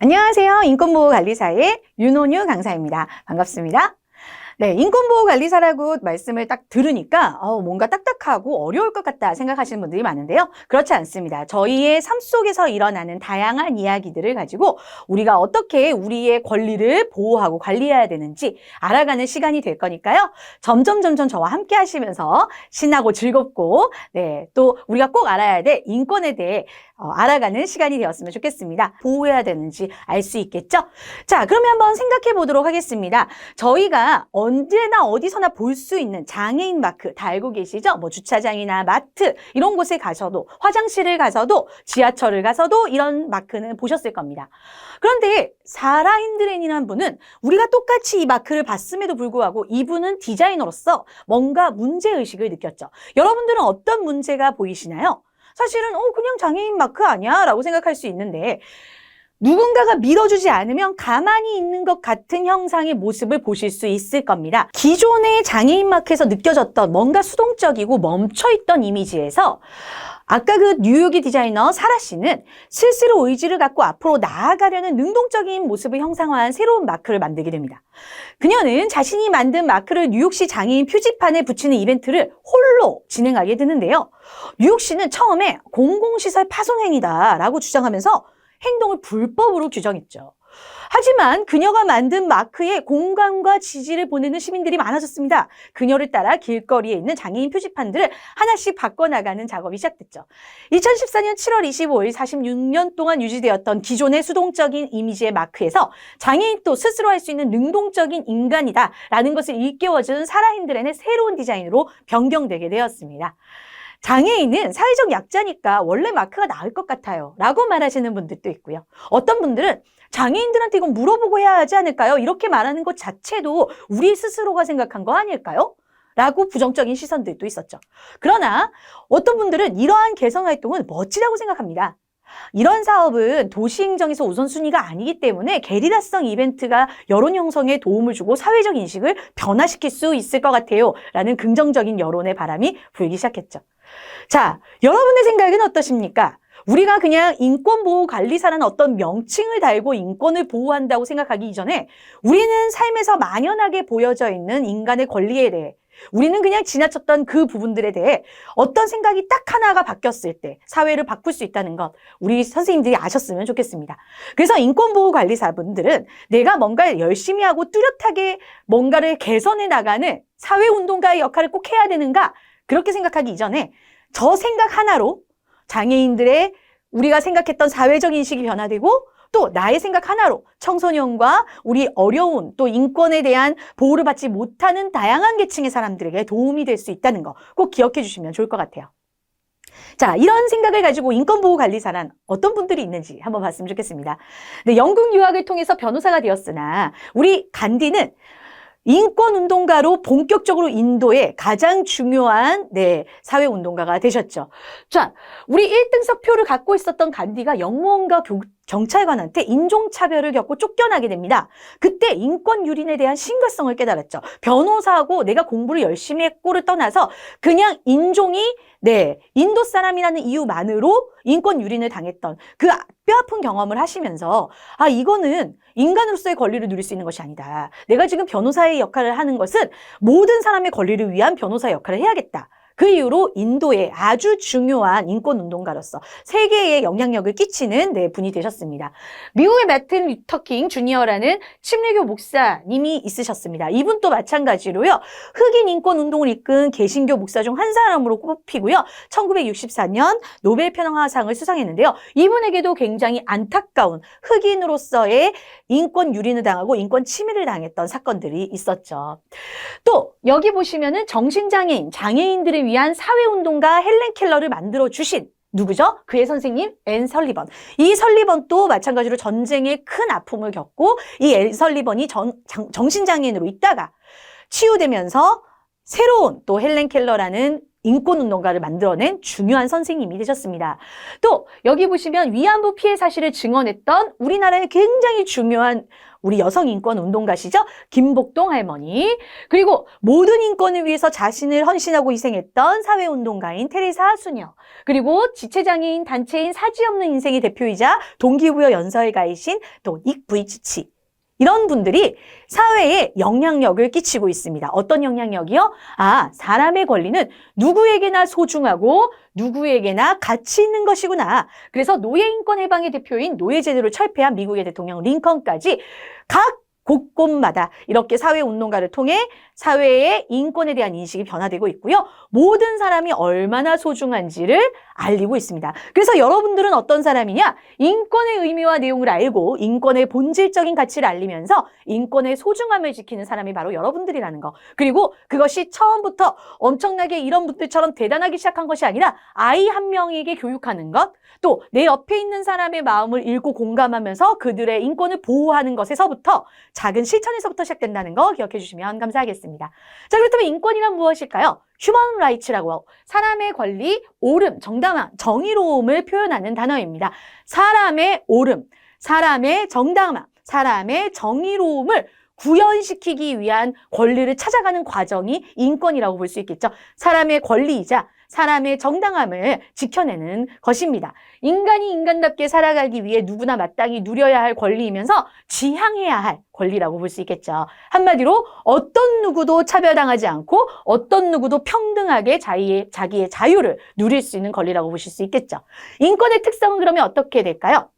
안녕하세요. 인권보호관리사의 윤온유 강사입니다. 반갑습니다. 네, 인권보호관리사라고 말씀을 딱 들으니까 뭔가 딱딱하고 어려울 것 같다 생각하시는 분들이 많은데요. 그렇지 않습니다. 저희의 삶 속에서 일어나는 다양한 이야기들을 가지고 우리가 어떻게 우리의 권리를 보호하고 관리해야 되는지 알아가는 시간이 될 거니까요. 점점 저와 함께 하시면서 신나고 즐겁고 또 우리가 꼭 알아야 될 인권에 대해 알아가는 시간이 되었으면 좋겠습니다. 보호해야 되는지 알 수 있겠죠? 자, 그러면 한번 생각해 보도록 하겠습니다. 저희가 언제나 어디서나 볼 수 있는 장애인 마크 다 알고 계시죠? 뭐 주차장이나 마트 이런 곳에 가셔도, 화장실을 가서도, 지하철을 가서도 이런 마크는 보셨을 겁니다. 그런데 사라 힌드렌이라는 분은 우리가 똑같이 이 마크를 봤음에도 불구하고 이분은 디자이너로서 뭔가 문제의식을 느꼈죠. 여러분들은 어떤 문제가 보이시나요? 사실은 그냥 장애인 마크 아니야? 라고 생각할 수 있는데 누군가가 밀어주지 않으면 가만히 있는 것 같은 형상의 모습을 보실 수 있을 겁니다. 기존의 장애인 마크에서 느껴졌던 뭔가 수동적이고 멈춰있던 이미지에서 아까 그 뉴욕의 디자이너 사라 씨는 스스로 의지를 갖고 앞으로 나아가려는 능동적인 모습을 형상화한 새로운 마크를 만들게 됩니다. 그녀는 자신이 만든 마크를 뉴욕시 장애인 표지판에 붙이는 이벤트를 홀로 진행하게 되는데요. 뉴욕시는 처음에 공공시설 파손행위다라고 주장하면서 행동을 불법으로 규정했죠. 하지만 그녀가 만든 마크에 공감과 지지를 보내는 시민들이 많아졌습니다. 그녀를 따라 길거리에 있는 장애인 표지판들을 하나씩 바꿔나가는 작업이 시작됐죠. 2014년 7월 25일 46년 동안 유지되었던 기존의 수동적인 이미지의 마크에서 장애인도 스스로 할 수 있는 능동적인 인간이다 라는 것을 일깨워준 사라 힌드렌의 새로운 디자인으로 변경되게 되었습니다. 장애인은 사회적 약자니까 원래 마크가 나을 것 같아요 라고 말하시는 분들도 있고요. 어떤 분들은 장애인들한테 이건 물어보고 해야 하지 않을까요? 이렇게 말하는 것 자체도 우리 스스로가 생각한 거 아닐까요? 라고 부정적인 시선들도 있었죠. 그러나 어떤 분들은 이러한 개선 활동은 멋지다고 생각합니다. 이런 사업은 도시행정에서 우선순위가 아니기 때문에 게리라성 이벤트가 여론 형성에 도움을 주고 사회적 인식을 변화시킬 수 있을 것 같아요 라는 긍정적인 여론의 바람이 불기 시작했죠. 자, 여러분의 생각은 어떠십니까? 우리가 그냥 인권보호관리사라는 어떤 명칭을 달고 인권을 보호한다고 생각하기 이전에 우리는 삶에서 만연하게 보여져 있는 인간의 권리에 대해 우리는 그냥 지나쳤던 그 부분들에 대해 어떤 생각이 딱 하나가 바뀌었을 때 사회를 바꿀 수 있다는 것 우리 선생님들이 아셨으면 좋겠습니다. 그래서 인권보호관리사분들은 내가 뭔가 열심히 하고 뚜렷하게 뭔가를 개선해 나가는 사회운동가의 역할을 꼭 해야 되는가? 그렇게 생각하기 이전에 저 생각 하나로 장애인들의 우리가 생각했던 사회적 인식이 변화되고 또 나의 생각 하나로 청소년과 우리 어려운 또 인권에 대한 보호를 받지 못하는 다양한 계층의 사람들에게 도움이 될 수 있다는 거 꼭 기억해 주시면 좋을 것 같아요. 자, 이런 생각을 가지고 인권보호관리사란 어떤 분들이 있는지 한번 봤으면 좋겠습니다. 네, 영국 유학을 통해서 변호사가 되었으나 우리 간디는 인권운동가로 본격적으로 인도의 가장 중요한 사회운동가가 되셨죠. 자, 우리 1등석 표를 갖고 있었던 간디가 영무원과 경찰관한테 인종차별을 겪고 쫓겨나게 됩니다. 그때 인권유린에 대한 심각성을 깨달았죠. 변호사하고 내가 공부를 열심히 했고를 떠나서 그냥 인종이 인도 사람이라는 이유만으로 인권유린을 당했던 그 뼈아픈 경험을 하시면서 이거는 인간으로서의 권리를 누릴 수 있는 것이 아니다. 내가 지금 변호사의 역할을 하는 것은 모든 사람의 권리를 위한 변호사의 역할을 해야겠다. 그 이후로 인도의 아주 중요한 인권운동가로서 세계에 영향력을 끼치는 분이 되셨습니다. 미국의 마틴 루터킹 주니어라는 침례교 목사님이 있으셨습니다. 이분도 마찬가지로요. 흑인 인권운동을 이끈 개신교 목사 중 한 사람으로 꼽히고요. 1964년 노벨 평화상을 수상했는데요. 이분에게도 굉장히 안타까운 흑인으로서의 인권 유린을 당하고 인권 침해를 당했던 사건들이 있었죠. 또 여기 보시면은 정신장애인, 장애인들을 위한 사회운동가 헬렌 켈러를 만들어주신 누구죠? 그의 선생님 앤 설리번. 이 설리번도 마찬가지로 전쟁의 큰 아픔을 겪고 이 앤 설리번이 정신장애인으로 있다가 치유되면서 새로운 또 헬렌 켈러라는 인권운동가를 만들어낸 중요한 선생님이 되셨습니다. 또 여기 보시면 위안부 피해 사실을 증언했던 우리나라의 굉장히 중요한 우리 여성인권 운동가시죠? 김복동 할머니. 그리고 모든 인권을 위해서 자신을 헌신하고 희생했던 사회운동가인 테레사 수녀. 그리고 지체장애인 단체인 사지없는 인생의 대표이자 동기부여 연설가이신 또 닉부이치치. 이런 분들이 사회에 영향력을 끼치고 있습니다. 어떤 영향력이요? 사람의 권리는 누구에게나 소중하고 누구에게나 가치 있는 것이구나. 그래서 노예인권 해방의 대표인 노예제도를 철폐한 미국의 대통령 링컨까지 각 곳곳마다 이렇게 사회운동가를 통해 사회의 인권에 대한 인식이 변화되고 있고요. 모든 사람이 얼마나 소중한지를 알리고 있습니다. 그래서 여러분들은 어떤 사람이냐? 인권의 의미와 내용을 알고 인권의 본질적인 가치를 알리면서 인권의 소중함을 지키는 사람이 바로 여러분들이라는 거. 그리고 그것이 처음부터 엄청나게 이런 분들처럼 대단하기 시작한 것이 아니라 아이 한 명에게 교육하는 것, 또 내 옆에 있는 사람의 마음을 읽고 공감하면서 그들의 인권을 보호하는 것에서부터 작은 실천에서부터 시작된다는 거 기억해 주시면 감사하겠습니다. 자, 그렇다면 인권이란 무엇일까요? 휴먼 라이츠라고 사람의 권리, 옳음, 정당함, 정의로움을 표현하는 단어입니다. 사람의 옳음, 사람의 정당함, 사람의 정의로움을 구현시키기 위한 권리를 찾아가는 과정이 인권이라고 볼 수 있겠죠. 사람의 권리이자 사람의 정당함을 지켜내는 것입니다. 인간이 인간답게 살아가기 위해 누구나 마땅히 누려야 할 권리이면서 지향해야 할 권리라고 볼 수 있겠죠. 한마디로 어떤 누구도 차별당하지 않고 어떤 누구도 평등하게 자기의 자유를 누릴 수 있는 권리라고 보실 수 있겠죠. 인권의 특성은 그러면 어떻게 될까요?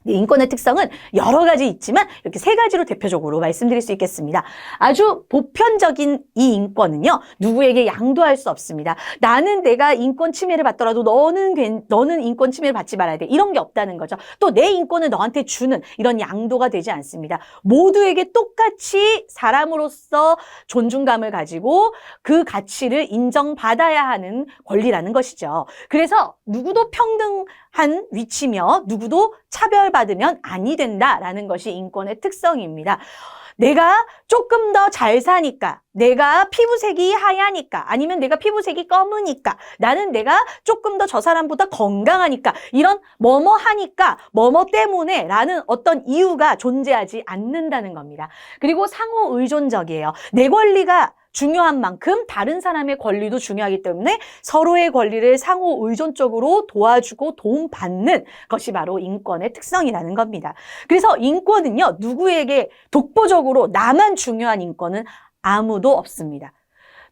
인권의 특성은 여러 가지 있지만 이렇게 세 가지로 대표적으로 말씀드릴 수 있겠습니다. 아주 보편적인 이 인권은요, 누구에게 양도할 수 없습니다. 나는 내가 인권 침해를 받더라도 너는 인권 침해를 받지 말아야 돼. 이런 게 없다는 거죠. 또 내 인권을 너한테 주는 이런 양도가 되지 않습니다. 모두에게 똑같이 사람으로서 존중감을 가지고 그 가치를 인정받아야 하는 권리라는 것이죠. 그래서 누구도 평등한 위치며 누구도 차별받으면 아니 된다라는 것이 인권의 특성입니다. 내가 조금 더 잘 사니까, 내가 피부색이 하얘니까, 아니면 내가 피부색이 검으니까, 나는 내가 조금 더 저 사람보다 건강하니까, 이런 뭐뭐 하니까, 뭐뭐 때문에 라는 어떤 이유가 존재하지 않는다는 겁니다. 그리고 상호 의존적이에요. 내 권리가 중요한 만큼 다른 사람의 권리도 중요하기 때문에 서로의 권리를 상호 의존적으로 도와주고 도움받는 것이 바로 인권의 특성이라는 겁니다. 그래서 인권은요, 누구에게 독보적으로 나만 중요한 인권은 아무도 없습니다.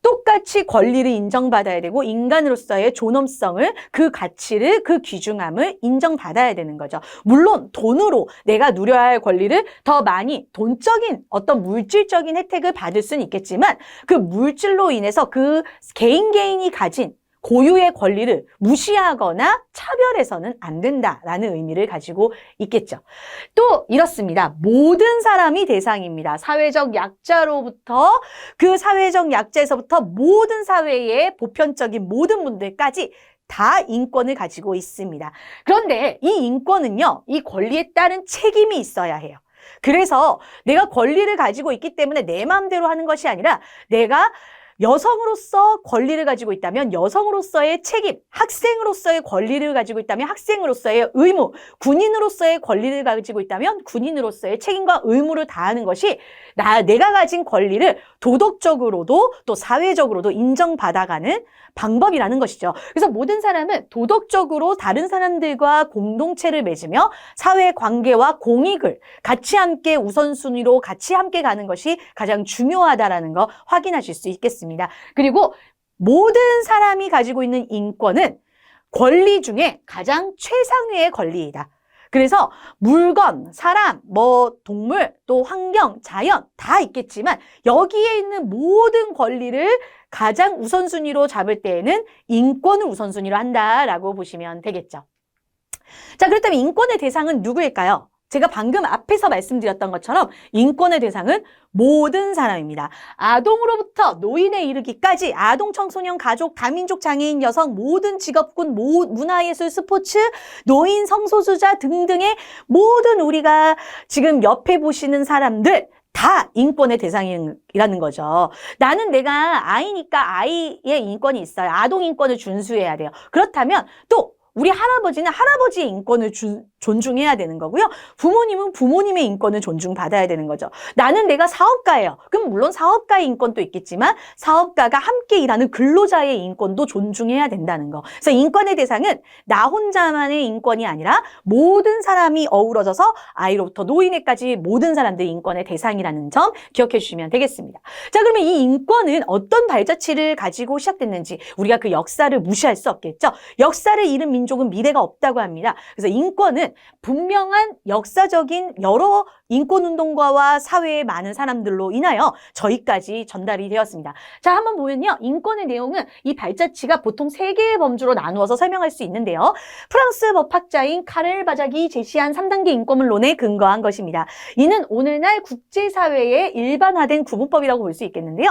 똑같이 권리를 인정받아야 되고 인간으로서의 존엄성을, 그 가치를, 그 귀중함을 인정받아야 되는 거죠. 물론 돈으로 내가 누려야 할 권리를 더 많이 돈적인 어떤 물질적인 혜택을 받을 수는 있겠지만 그 물질로 인해서 그 개인이 가진 고유의 권리를 무시하거나 차별해서는 안 된다라는 의미를 가지고 있겠죠. 또 이렇습니다. 모든 사람이 대상입니다. 사회적 약자로부터 그 사회적 약자에서부터 모든 사회의 보편적인 모든 분들까지 다 인권을 가지고 있습니다. 그런데 이 인권은요, 이 권리에 따른 책임이 있어야 해요. 그래서 내가 권리를 가지고 있기 때문에 내 마음대로 하는 것이 아니라 내가 여성으로서 권리를 가지고 있다면 여성으로서의 책임, 학생으로서의 권리를 가지고 있다면 학생으로서의 의무, 군인으로서의 권리를 가지고 있다면 군인으로서의 책임과 의무를 다하는 것이 내가 가진 권리를 도덕적으로도 또 사회적으로도 인정받아가는 방법이라는 것이죠. 그래서 모든 사람은 도덕적으로 다른 사람들과 공동체를 맺으며 사회관계와 공익을 같이 함께 우선순위로 같이 함께 가는 것이 가장 중요하다라는 거 확인하실 수 있겠습니다. 그리고 모든 사람이 가지고 있는 인권은 권리 중에 가장 최상위의 권리이다. 그래서 물건, 사람, 동물, 또 환경, 자연 다 있겠지만 여기에 있는 모든 권리를 가장 우선순위로 잡을 때에는 인권을 우선순위로 한다라고 보시면 되겠죠. 자, 그렇다면 인권의 대상은 누구일까요? 제가 방금 앞에서 말씀드렸던 것처럼 인권의 대상은 모든 사람입니다. 아동으로부터 노인에 이르기까지 아동, 청소년, 가족, 다민족, 장애인, 여성, 모든 직업군, 문화예술, 스포츠, 노인, 성소수자 등등의 모든 우리가 지금 옆에 보시는 사람들 다 인권의 대상이라는 거죠. 나는 내가 아이니까 아이의 인권이 있어요. 아동 인권을 준수해야 돼요. 그렇다면 또 우리 할아버지는 할아버지의 인권을 존중해야 되는 거고요. 부모님은 부모님의 인권을 존중받아야 되는 거죠. 나는 내가 사업가예요. 그럼 물론 사업가의 인권도 있겠지만 사업가가 함께 일하는 근로자의 인권도 존중해야 된다는 거. 그래서 인권의 대상은 나 혼자만의 인권이 아니라 모든 사람이 어우러져서 아이로부터 노인에까지 모든 사람들이 인권의 대상이라는 점 기억해 주시면 되겠습니다. 자, 그러면 이 인권은 어떤 발자취를 가지고 시작됐는지 우리가 그 역사를 무시할 수 없겠죠. 역사를 잃은 민족은 미래가 없다고 합니다. 그래서 인권은 분명한 역사적인 여러 인권운동가와 사회의 많은 사람들로 인하여 저희까지 전달이 되었습니다. 자, 한번 보면요. 인권의 내용은 이 발자취가 보통 3개의 범주로 나누어서 설명할 수 있는데요. 프랑스 법학자인 카를 바작이 제시한 3단계 인권론에 근거한 것입니다. 이는 오늘날 국제사회의 일반화된 구분법이라고 볼 수 있겠는데요.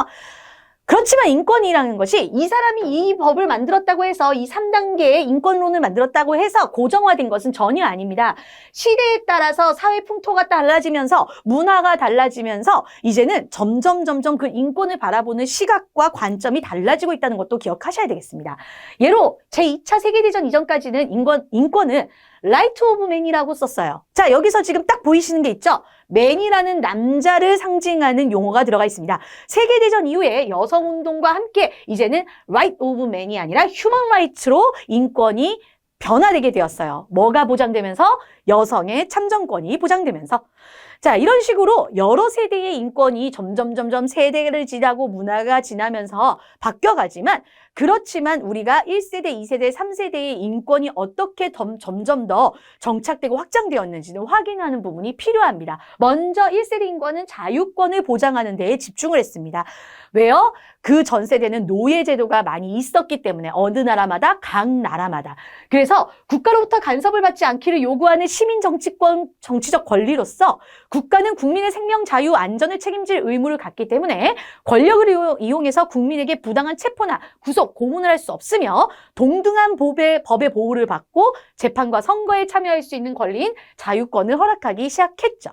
그렇지만 인권이라는 것이 이 사람이 이 법을 만들었다고 해서 이 3단계의 인권론을 만들었다고 해서 고정화된 것은 전혀 아닙니다. 시대에 따라서 사회 풍토가 달라지면서 문화가 달라지면서 이제는 점점 그 인권을 바라보는 시각과 관점이 달라지고 있다는 것도 기억하셔야 되겠습니다. 예로 제2차 세계대전 이전까지는 인권은 라이트 오브 맨이라고 썼어요. 자, 여기서 지금 딱 보이시는 게 있죠? 맨이라는 남자를 상징하는 용어가 들어가 있습니다. 세계대전 이후에 여성운동과 함께 이제는 라이트 오브 맨이 아니라 휴먼 라이트로 인권이 변화되게 되었어요. 뭐가 보장되면서? 여성의 참정권이 보장되면서. 자, 이런 식으로 여러 세대의 인권이 점점 세대를 지나고 문화가 지나면서 바뀌어가지만 그렇지만 우리가 1세대, 2세대, 3세대의 인권이 어떻게 점점 더 정착되고 확장되었는지는 확인하는 부분이 필요합니다. 먼저 1세대 인권은 자유권을 보장하는 데에 집중을 했습니다. 왜요? 그 전 세대는 노예제도가 많이 있었기 때문에 어느 나라마다 각 나라마다. 그래서 국가로부터 간섭을 받지 않기를 요구하는 시민 정치권, 정치적 권리로서 국가는 국민의 생명, 자유, 안전을 책임질 의무를 갖기 때문에 권력을 이용해서 국민에게 부당한 체포나 구속, 고문을 할 수 없으며 동등한 법의 보호를 받고 재판과 선거에 참여할 수 있는 권리인 자유권을 허락하기 시작했죠.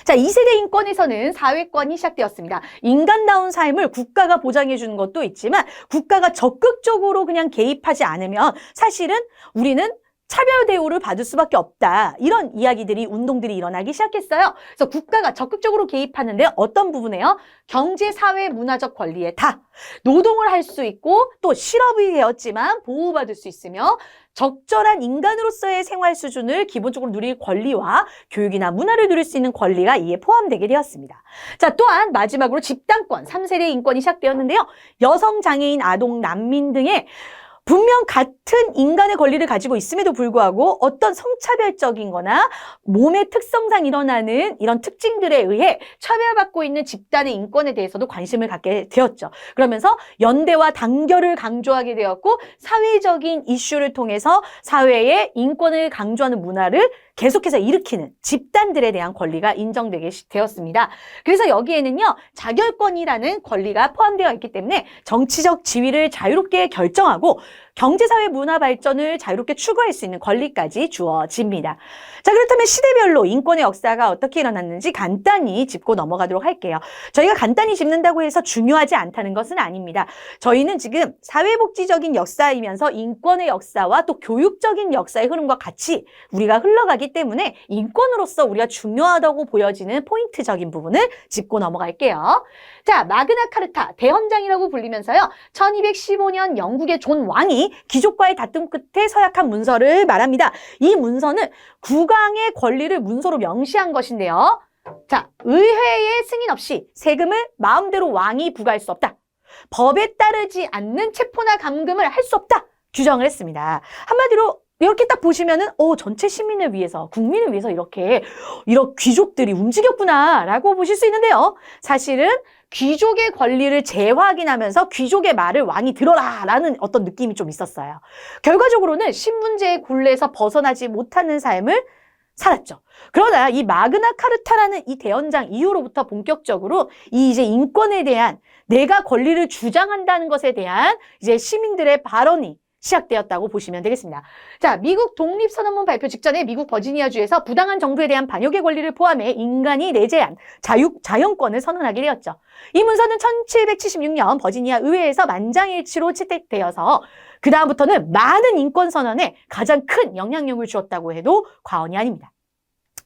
자, 2세대 인권에서는 사회권이 시작되었습니다. 인간다운 삶을 국가가 보장해 주는 것도 있지만 국가가 적극적으로 그냥 개입하지 않으면 사실은 우리는 차별 대우를 받을 수밖에 없다. 이런 이야기들이, 운동들이 일어나기 시작했어요. 그래서 국가가 적극적으로 개입하는데 어떤 부분에요? 경제, 사회, 문화적 권리에 다 노동을 할 수 있고 또 실업이 되었지만 보호받을 수 있으며 적절한 인간으로서의 생활 수준을 기본적으로 누릴 권리와 교육이나 문화를 누릴 수 있는 권리가 이에 포함되게 되었습니다. 자, 또한 마지막으로 집단권, 3세대 인권이 시작되었는데요. 여성, 장애인, 아동, 난민 등의 분명 같은 인간의 권리를 가지고 있음에도 불구하고 어떤 성차별적인 거나 몸의 특성상 일어나는 이런 특징들에 의해 차별받고 있는 집단의 인권에 대해서도 관심을 갖게 되었죠. 그러면서 연대와 단결을 강조하게 되었고 사회적인 이슈를 통해서 사회의 인권을 강조하는 문화를 계속해서 일으키는 집단들에 대한 권리가 인정되게 되었습니다. 그래서 여기에는요, 자결권이라는 권리가 포함되어 있기 때문에 정치적 지위를 자유롭게 결정하고 경제사회 문화 발전을 자유롭게 추구할 수 있는 권리까지 주어집니다. 자, 그렇다면 시대별로 인권의 역사가 어떻게 일어났는지 간단히 짚고 넘어가도록 할게요. 저희가 간단히 짚는다고 해서 중요하지 않다는 것은 아닙니다. 저희는 지금 사회복지적인 역사이면서 인권의 역사와 또 교육적인 역사의 흐름과 같이 우리가 흘러가기 때문에 인권으로서 우리가 중요하다고 보여지는 포인트적인 부분을 짚고 넘어갈게요. 자, 마그나 카르타, 대헌장이라고 불리면서요. 1215년 영국의 존 왕이 귀족과의 다툼 끝에 서약한 문서를 말합니다. 이 문서는 국왕의 권리를 문서로 명시한 것인데요. 자, 의회의 승인 없이 세금을 마음대로 왕이 부과할 수 없다. 법에 따르지 않는 체포나 감금을 할 수 없다. 규정을 했습니다. 한마디로 이렇게 딱 보시면은 전체 시민을 위해서, 국민을 위해서 이렇게 귀족들이 움직였구나라고 보실 수 있는데요. 사실은 귀족의 권리를 재확인하면서 귀족의 말을 왕이 들어라라는 어떤 느낌이 좀 있었어요. 결과적으로는 신분제의 굴레에서 벗어나지 못하는 삶을 살았죠. 그러나 이 마그나 카르타라는 이 대헌장 이후로부터 본격적으로 이 이제 인권에 대한 내가 권리를 주장한다는 것에 대한 이제 시민들의 발언이 시작되었다고 보시면 되겠습니다. 자, 미국 독립선언문 발표 직전에 미국 버지니아주에서 부당한 정부에 대한 반역의 권리를 포함해 인간이 내재한 자연권을 선언하게 되었죠. 이 문서는 1776년 버지니아 의회에서 만장일치로 채택되어서 그 다음부터는 많은 인권 선언에 가장 큰 영향력을 주었다고 해도 과언이 아닙니다.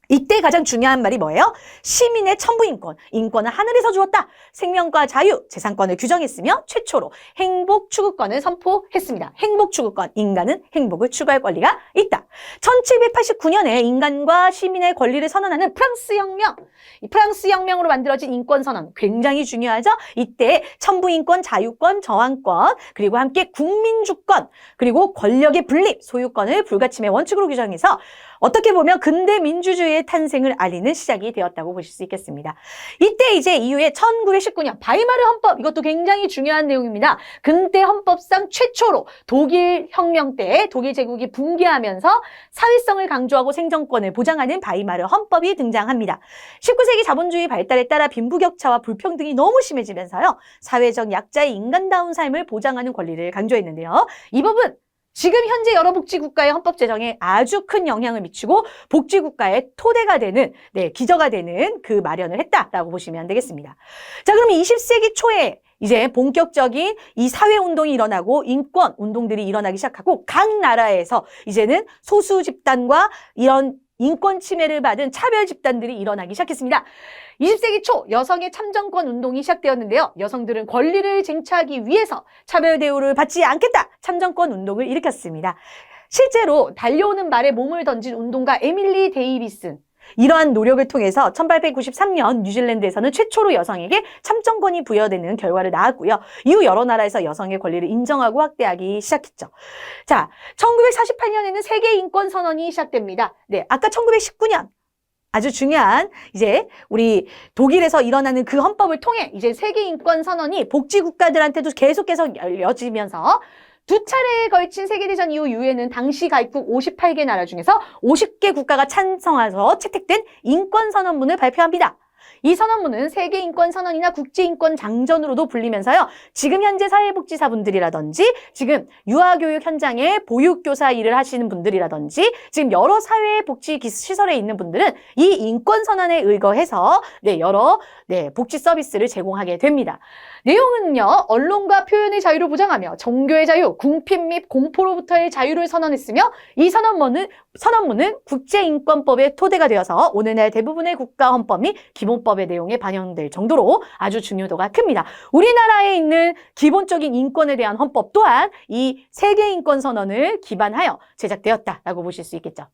이때 가장 중요한 말이 뭐예요? 시민의 천부인권, 인권은 하늘에서 주었다. 생명과 자유, 재산권을 규정했으며 최초로 행복 추구권을 선포했습니다. 행복 추구권, 인간은 행복을 추구할 권리가 있다. 1789년에 인간과 시민의 권리를 선언하는 프랑스 혁명, 이 프랑스 혁명으로 만들어진 인권 선언 굉장히 중요하죠? 이때 천부인권, 자유권, 저항권, 그리고 함께 국민주권, 그리고 권력의 분립, 소유권을 불가침의 원칙으로 규정해서 어떻게 보면 근대 민주주의의 탄생을 알리는 시작이 되었다고 보실 수 있겠습니다. 이때 이제 이후에 1919년 바이마르 헌법, 이것도 굉장히 중요한 내용입니다. 근대 헌법상 최초로 독일 혁명 때 독일 제국이 붕괴하면서 사회성을 강조하고 생존권을 보장하는 바이마르 헌법이 등장합니다. 19세기 자본주의 발달에 따라 빈부격차와 불평등이 너무 심해지면서요. 사회적 약자의 인간다운 삶을 보장하는 권리를 강조했는데요. 이 법은 지금 현재 여러 복지국가의 헌법 제정에 아주 큰 영향을 미치고 복지국가의 토대가 되는, 기저가 되는 그 마련을 했다라고 보시면 되겠습니다. 자, 그러면 20세기 초에 이제 본격적인 이 사회운동이 일어나고 인권 운동들이 일어나기 시작하고 각 나라에서 이제는 소수 집단과 이런 인권 침해를 받은 차별 집단들이 일어나기 시작했습니다. 20세기 초 여성의 참정권 운동이 시작되었는데요. 여성들은 권리를 쟁취하기 위해서 차별 대우를 받지 않겠다. 참정권 운동을 일으켰습니다. 실제로 달려오는 말에 몸을 던진 운동가 에밀리 데이비슨, 이러한 노력을 통해서 1893년 뉴질랜드에서는 최초로 여성에게 참정권이 부여되는 결과를 낳았고요. 이후 여러 나라에서 여성의 권리를 인정하고 확대하기 시작했죠. 자, 1948년에는 세계 인권 선언이 시작됩니다. 아까 1919년 아주 중요한 이제 우리 독일에서 일어나는 그 헌법을 통해 이제 세계 인권 선언이 복지 국가들한테도 계속해서 열려지면서 두 차례에 걸친 세계대전 이후 유엔은 당시 가입국 58개 나라 중에서 50개 국가가 찬성해서 채택된 인권선언문을 발표합니다. 이 선언문은 세계인권선언이나 국제인권장전으로도 불리면서요. 지금 현재 사회복지사분들이라든지 지금 유아교육 현장에 보육교사 일을 하시는 분들이라든지 지금 여러 사회복지시설에 있는 분들은 이 인권선언에 의거해서 여러 복지 서비스를 제공하게 됩니다. 내용은요. 언론과 표현의 자유를 보장하며 종교의 자유, 궁핍 및 공포로부터의 자유를 선언했으며 이 선언문은 국제인권법의 토대가 되어서 오늘날 대부분의 국가헌법 및 기본법의 내용에 반영될 정도로 아주 중요도가 큽니다. 우리나라에 있는 기본적인 인권에 대한 헌법 또한 이 세계인권선언을 기반하여 제작되었다라고 보실 수 있겠죠.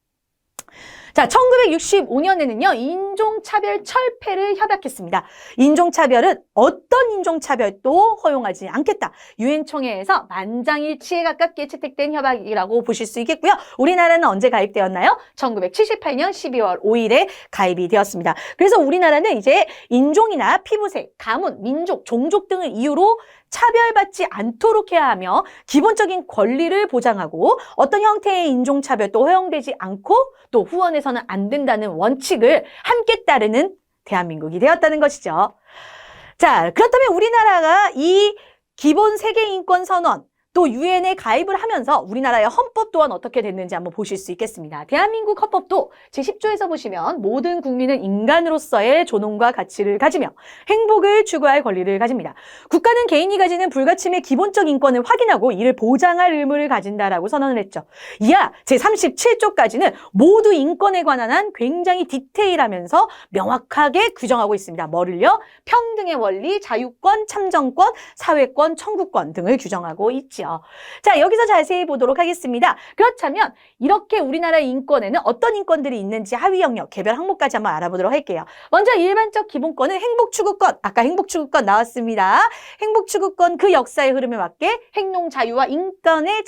자, 1965년에는요, 인종차별 철폐를 협약했습니다. 인종차별은 어떤 인종차별도 허용하지 않겠다. 유엔 총회에서 만장일치에 가깝게 채택된 협약이라고 보실 수 있겠고요. 우리나라는 언제 가입되었나요? 1978년 12월 5일에 가입이 되었습니다. 그래서 우리나라는 이제 인종이나 피부색, 가문, 민족, 종족 등을 이유로 차별받지 않도록 해야 하며 기본적인 권리를 보장하고 어떤 형태의 인종차별도 허용되지 않고 또 후원해서는 안 된다는 원칙을 함께 따르는 대한민국이 되었다는 것이죠. 자, 그렇다면 우리나라가 이 기본 세계인권선언 또 유엔에 가입을 하면서 우리나라의 헌법 또한 어떻게 됐는지 한번 보실 수 있겠습니다. 대한민국 헌법도 제10조에서 보시면 모든 국민은 인간으로서의 존엄과 가치를 가지며 행복을 추구할 권리를 가집니다. 국가는 개인이 가지는 불가침의 기본적 인권을 확인하고 이를 보장할 의무를 가진다라고 선언을 했죠. 이하 제37조까지는 모두 인권에 관한 한 굉장히 디테일하면서 명확하게 규정하고 있습니다. 뭐를요? 평등의 원리, 자유권, 참정권, 사회권, 청구권 등을 규정하고 있죠. 자, 여기서 자세히 보도록 하겠습니다. 그렇다면 이렇게 우리나라의 인권에는 어떤 인권들이 있는지 하위 영역, 개별 항목까지 한번 알아보도록 할게요. 먼저 일반적 기본권은 행복추구권. 아까 행복추구권 나왔습니다. 행복추구권 그 역사의 흐름에 맞게 행동 자유와 인권의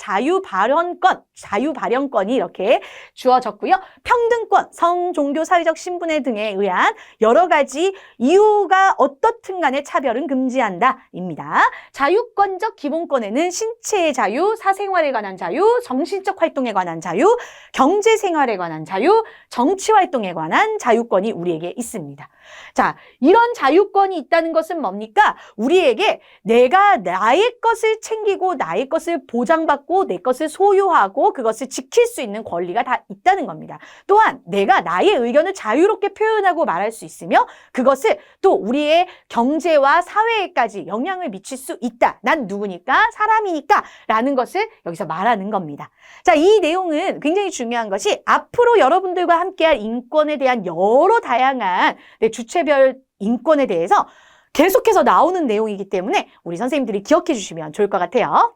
자유발언권이 이렇게 주어졌고요. 평등권, 성, 종교, 사회적 신분에 등에 의한 여러 가지 이유가 어떻든 간에 차별은 금지한다입니다. 자유권적 기본권에는 신체의 자유, 사생활에 관한 자유, 정신적 활동에 관한 자유, 경제생활에 관한 자유, 정치활동에 관한 자유권이 우리에게 있습니다. 자, 이런 자유권이 있다는 것은 뭡니까? 우리에게 내가 나의 것을 챙기고 나의 것을 보장받고 내 것을 소유하고 그것을 지킬 수 있는 권리가 다 있다는 겁니다. 또한 내가 나의 의견을 자유롭게 표현하고 말할 수 있으며 그것을 또 우리의 경제와 사회에까지 영향을 미칠 수 있다. 난 누구니까? 사람이니까 라는 것을 여기서 말하는 겁니다. 자, 이 내용은 굉장히 중요한 것이 앞으로 여러분들과 함께할 인권에 대한 여러 다양한 주체별 인권에 대해서 계속해서 나오는 내용이기 때문에 우리 선생님들이 기억해 주시면 좋을 것 같아요.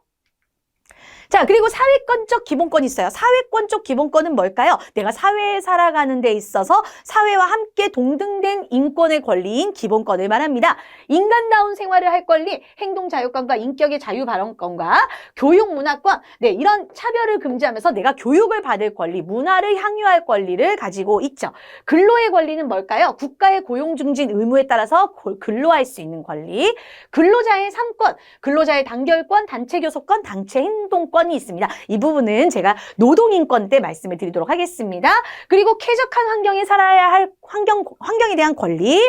자, 그리고 사회권적 기본권이 있어요. 사회권적 기본권은 뭘까요? 내가 사회에 살아가는 데 있어서 사회와 함께 동등된 인권의 권리인 기본권을 말합니다. 인간다운 생활을 할 권리, 행동 자유권과 인격의 자유 발언권과 교육 문화권, 이런 차별을 금지하면서 내가 교육을 받을 권리, 문화를 향유할 권리를 가지고 있죠. 근로의 권리는 뭘까요? 국가의 고용 증진 의무에 따라서 근로할 수 있는 권리, 근로자의 3권, 근로자의 단결권, 단체 교섭권, 단체 행동권 이 있습니다. 이 부분은 제가 노동인권 때 말씀을 드리도록 하겠습니다. 그리고 쾌적한 환경에 살아야 할 환경에 대한 권리,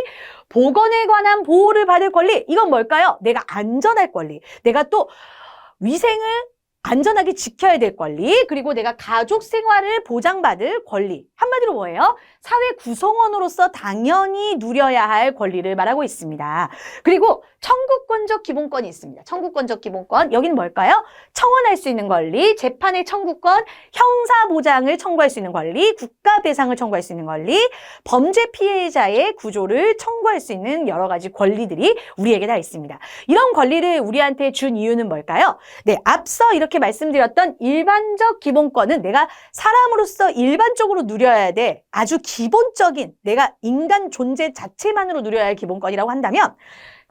보건에 관한 보호를 받을 권리, 이건 뭘까요? 내가 안전할 권리, 내가 또 위생을 안전하게 지켜야 될 권리, 그리고 내가 가족 생활을 보장받을 권리. 한마디로 뭐예요? 사회 구성원으로서 당연히 누려야 할 권리를 말하고 있습니다. 그리고 청구권적 기본권이 있습니다. 청구권적 기본권, 여기는 뭘까요? 청원할 수 있는 권리, 재판의 청구권, 형사보장을 청구할 수 있는 권리, 국가배상을 청구할 수 있는 권리, 범죄 피해자의 구조를 청구할 수 있는 여러 가지 권리들이 우리에게 다 있습니다. 이런 권리를 우리한테 준 이유는 뭘까요? 앞서 이렇게 말씀드렸던 일반적 기본권은 내가 사람으로서 일반적으로 누려야 돼. 아주 기본적인 내가 인간 존재 자체만으로 누려야 할 기본권이라고 한다면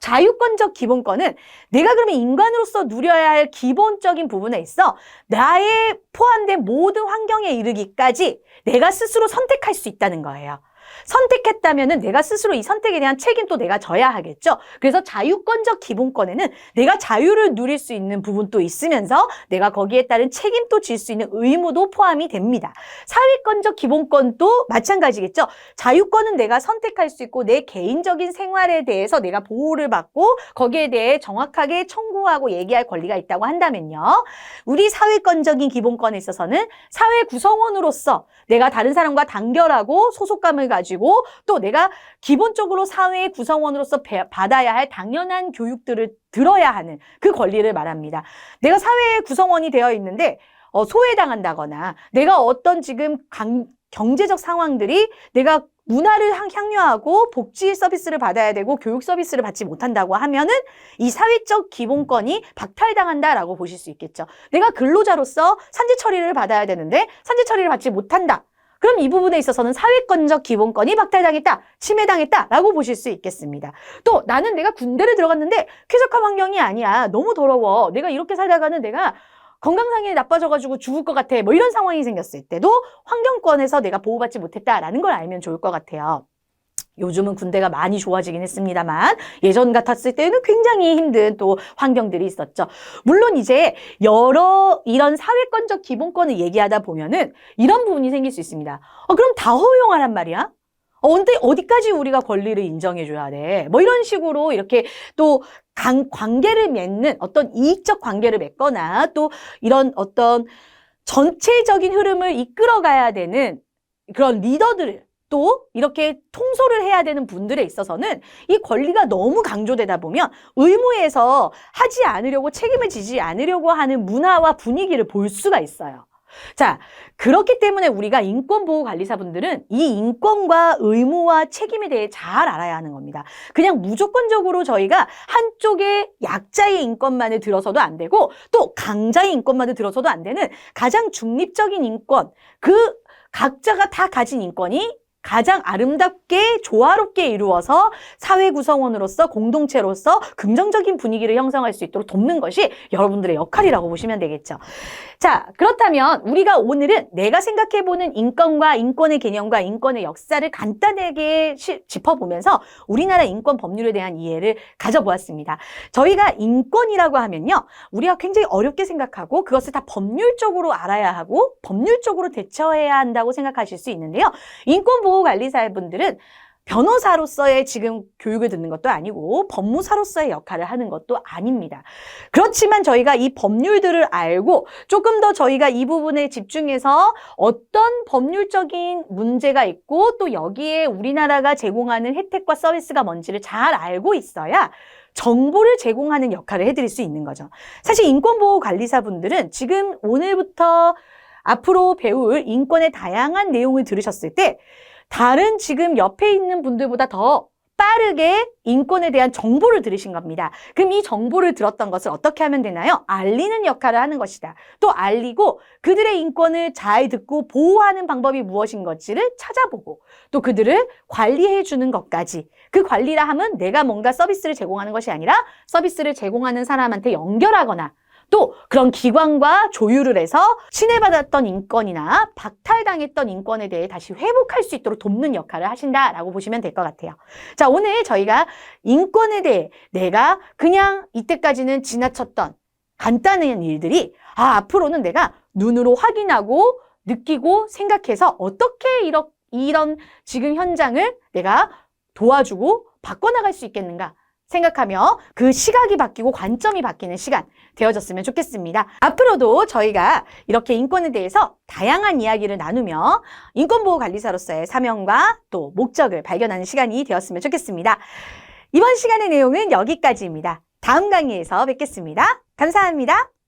자유권적 기본권은 내가 그러면 인간으로서 누려야 할 기본적인 부분에 있어 나의 포함된 모든 환경에 이르기까지 내가 스스로 선택할 수 있다는 거예요. 선택했다면은 내가 스스로 이 선택에 대한 책임도 내가 져야 하겠죠. 그래서 자유권적 기본권에는 내가 자유를 누릴 수 있는 부분도 있으면서 내가 거기에 따른 책임도 질 수 있는 의무도 포함이 됩니다. 사회권적 기본권도 마찬가지겠죠. 자유권은 내가 선택할 수 있고 내 개인적인 생활에 대해서 내가 보호를 받고 거기에 대해 정확하게 청구하고 얘기할 권리가 있다고 한다면요. 우리 사회권적인 기본권에 있어서는 사회 구성원으로서 내가 다른 사람과 단결하고 소속감을 가지고 또 내가 기본적으로 사회의 구성원으로서 받아야 할 당연한 교육들을 들어야 하는 그 권리를 말합니다. 내가 사회의 구성원이 되어 있는데 소외당한다거나 내가 어떤 지금 경제적 상황들이 내가 문화를 향유하고 복지 서비스를 받아야 되고 교육 서비스를 받지 못한다고 하면은 이 사회적 기본권이 박탈당한다라고 보실 수 있겠죠. 내가 근로자로서 산재 처리를 받아야 되는데 산재 처리를 받지 못한다. 그럼 이 부분에 있어서는 사회권적 기본권이 박탈당했다, 침해당했다라고 보실 수 있겠습니다. 또 나는 내가 군대를 들어갔는데 쾌적한 환경이 아니야. 너무 더러워. 내가 이렇게 살다가는 내가 건강상이 나빠져가지고 죽을 것 같아. 뭐 이런 상황이 생겼을 때도 환경권에서 내가 보호받지 못했다라는 걸 알면 좋을 것 같아요. 요즘은 군대가 많이 좋아지긴 했습니다만 예전 같았을 때는 굉장히 힘든 또 환경들이 있었죠. 물론 이제 여러 이런 사회권적 기본권을 얘기하다 보면은 이런 부분이 생길 수 있습니다. 그럼 다 허용하란 말이야? 어디까지 우리가 권리를 인정해줘야 돼? 뭐 이런 식으로 이렇게 또 관계를 맺는 어떤 이익적 관계를 맺거나 또 이런 어떤 전체적인 흐름을 이끌어가야 되는 그런 리더들을 또 이렇게 통솔을 해야 되는 분들에 있어서는 이 권리가 너무 강조되다 보면 의무에서 하지 않으려고 책임을 지지 않으려고 하는 문화와 분위기를 볼 수가 있어요. 자, 그렇기 때문에 우리가 인권보호관리사분들은 이 인권과 의무와 책임에 대해 잘 알아야 하는 겁니다. 그냥 무조건적으로 저희가 한쪽의 약자의 인권만을 들어서도 안 되고 또 강자의 인권만을 들어서도 안 되는 가장 중립적인 인권, 그 각자가 다 가진 인권이 가장 아름답게 조화롭게 이루어서 사회 구성원으로서 공동체로서 긍정적인 분위기를 형성할 수 있도록 돕는 것이 여러분들의 역할이라고 보시면 되겠죠. 자, 그렇다면 우리가 오늘은 내가 생각해보는 인권과 인권의 개념과 인권의 역사를 간단하게 짚어보면서 우리나라 인권 법률에 대한 이해를 가져보았습니다. 저희가 인권이라고 하면요, 우리가 굉장히 어렵게 생각하고 그것을 다 법률적으로 알아야 하고 법률적으로 대처해야 한다고 생각하실 수 있는데요. 인권보호관리사분들은 변호사로서의 지금 교육을 듣는 것도 아니고 법무사로서의 역할을 하는 것도 아닙니다. 그렇지만 저희가 이 법률들을 알고 조금 더 저희가 이 부분에 집중해서 어떤 법률적인 문제가 있고 또 여기에 우리나라가 제공하는 혜택과 서비스가 뭔지를 잘 알고 있어야 정보를 제공하는 역할을 해드릴 수 있는 거죠. 사실 인권보호관리사분들은 지금 오늘부터 앞으로 배울 인권의 다양한 내용을 들으셨을 때 다른 지금 옆에 있는 분들보다 더 빠르게 인권에 대한 정보를 들으신 겁니다. 그럼 이 정보를 들었던 것을 어떻게 하면 되나요? 알리는 역할을 하는 것이다. 또 알리고 그들의 인권을 잘 듣고 보호하는 방법이 무엇인 건지를 찾아보고 또 그들을 관리해 주는 것까지. 그 관리라 하면 내가 뭔가 서비스를 제공하는 것이 아니라 서비스를 제공하는 사람한테 연결하거나 또 그런 기관과 조율을 해서 침해받았던 인권이나 박탈당했던 인권에 대해 다시 회복할 수 있도록 돕는 역할을 하신다라고 보시면 될 것 같아요. 자, 오늘 저희가 인권에 대해 내가 그냥 이때까지는 지나쳤던 간단한 일들이 앞으로는 내가 눈으로 확인하고 느끼고 생각해서 어떻게 이런 지금 현장을 내가 도와주고 바꿔나갈 수 있겠는가 생각하며 그 시각이 바뀌고 관점이 바뀌는 시간 되어졌으면 좋겠습니다. 앞으로도 저희가 이렇게 인권에 대해서 다양한 이야기를 나누며 인권보호관리사로서의 사명과 또 목적을 발견하는 시간이 되었으면 좋겠습니다. 이번 시간의 내용은 여기까지입니다. 다음 강의에서 뵙겠습니다. 감사합니다.